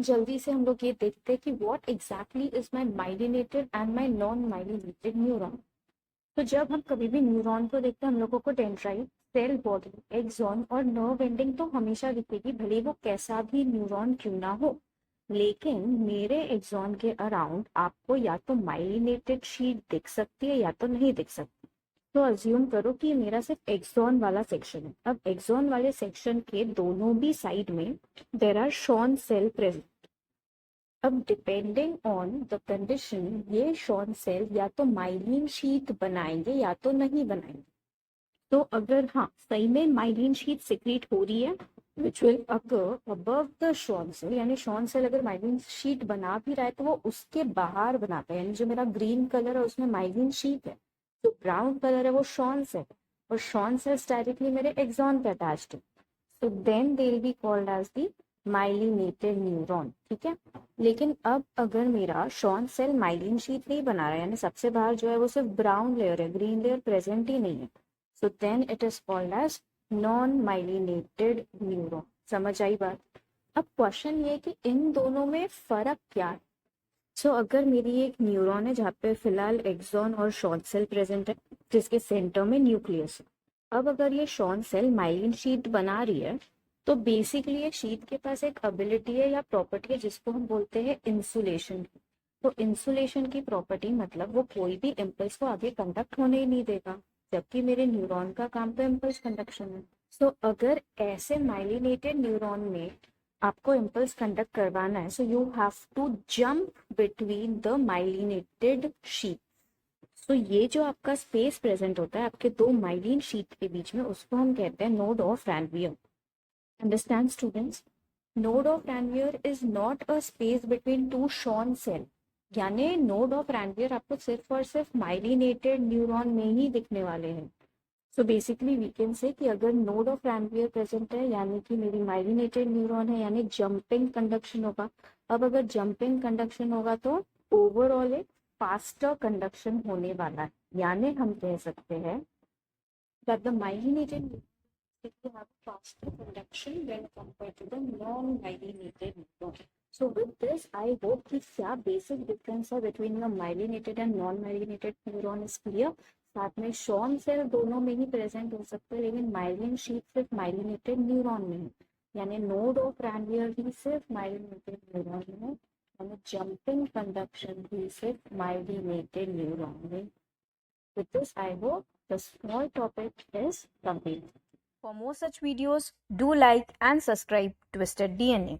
जल्दी से हम लोग ये देखते हैं कि what exactly is my myelinated and my non myelinated neuron. तो जब हम कभी भी न्यूरॉन को देखते हैं हम लोगों को डेंड्राइट, सेल बॉडी, एक्सॉन और नर्व एंडिंग तो हमेशा दिखेगी, भले वो कैसा भी न्यूरॉन क्यों ना हो। लेकिन मेरे एक्सॉन के अराउंड आपको या तो माइलिनेटेड शीट दिख सकती है या तो नहीं दिख सकती। तो अज्यूम करो कि ये मेरा सिर्फ एक्सॉन वाला सेक्शन है। अब एक्सॉन वाले सेक्शन के दोनों भी साइड में there are Schwann cell present. अब डिपेंडिंग ऑन द कंडीशन ये शॉन सेल या तो माइलिन शीट बनाएंगे या तो नहीं बनाएंगे। तो अगर हाँ सही में माइलिन शीट सिक्रीट हो रही है which will occur above the Schwann cell, यानी शॉन सेल अगर माइलिन शीट बना भी रहा है तो वो उसके बाहर बनाता है, यानी जो मेरा ग्रीन कलर है उसमें माइलिन शीट है, जो ब्राउन कलर है वो शॉन सेल, और शॉन सेल्स डायरेक्टली मेरे एक्सॉन पे अटैच्ड है। So then they will be called as the myelinated neuron. ठीक है, लेकिन अब अगर मेरा शॉन सेल माइलिन शीट नहीं बना रहा है, यानी सबसे बाहर जो है वो सिर्फ ब्राउन लेयर है, ग्रीन लेयर प्रेजेंट ही नहीं है, so then it is called as non myelinated neuron. समझ आई बात? अब क्वेश्चन ये है कि इन दोनों में फर्क क्या है। सो अगर मेरी एक न्यूरॉन है जहाँ पे फिलहाल एक्सॉन और शॉन सेल प्रेजेंट है जिसके सेंटर में न्यूक्लियस है। अब अगर ये शॉन सेल माइलिन शीट बना रही है तो बेसिकली ये शीट के पास एक एबिलिटी है या प्रॉपर्टी है जिसको हम बोलते हैं इंसुलेशन की। तो इंसुलेशन की प्रॉपर्टी मतलब वो कोई भी इम्पल्स को आगे कंडक्ट होने ही नहीं देगा, जबकि मेरे न्यूरॉन का काम तो इम्पल्स कंडक्शन है। सो अगर ऐसे माइलिनेटेड न्यूरॉन में आपको इम्पल्स कंडक्ट करवाना है, so you have to jump between the myelinated sheet. सो ये जो आपका स्पेस प्रेजेंट होता है आपके दो माइलिन शीट के बीच में, उसको हम कहते हैं node of Ranvier. Understand students? Node of Ranvier is not a space between two Schwann cell, यानी नोड ऑफ रैनवियर आपको सिर्फ और सिर्फ माइलिनेटेड न्यूरॉन में ही दिखने वाले हैं। So basically we can say कि अगर नोड ऑफ रैनवियर प्रेजेंट है यानी कि मेरी माइलिनेटेड न्यूरॉन है, यानी जंपिंग कंडक्शन होगा। अब अगर जंपिंग कंडक्शन होगा तो ओवरऑल एक फास्टर कंडक्शन होने वाला है, यानी हम कह सकते हैं that the myelinated neuron have faster conduction when compared to the non-myelinated neuron. So with this, I hope कि क्या basic difference है between the myelinated and non-myelinated neuron is clear. साथ में शॉन सेल दोनों में ही प्रेजेंट हो सकते हैं, लेकिन माइलिन शीट सिर्फ माइलिनेटेड न्यूरॉन में है, यानी नोड ऑफ रैनवियर भी सिर्फ माइलिनेटेड न्यूरॉन में है, यानी जंपिंग कंडक्शन भी सिर्फ माइलिनेटेड न्यूरॉन में। With this, I hope the small topic is complete. For more such videos, do like and subscribe Twisted DNA.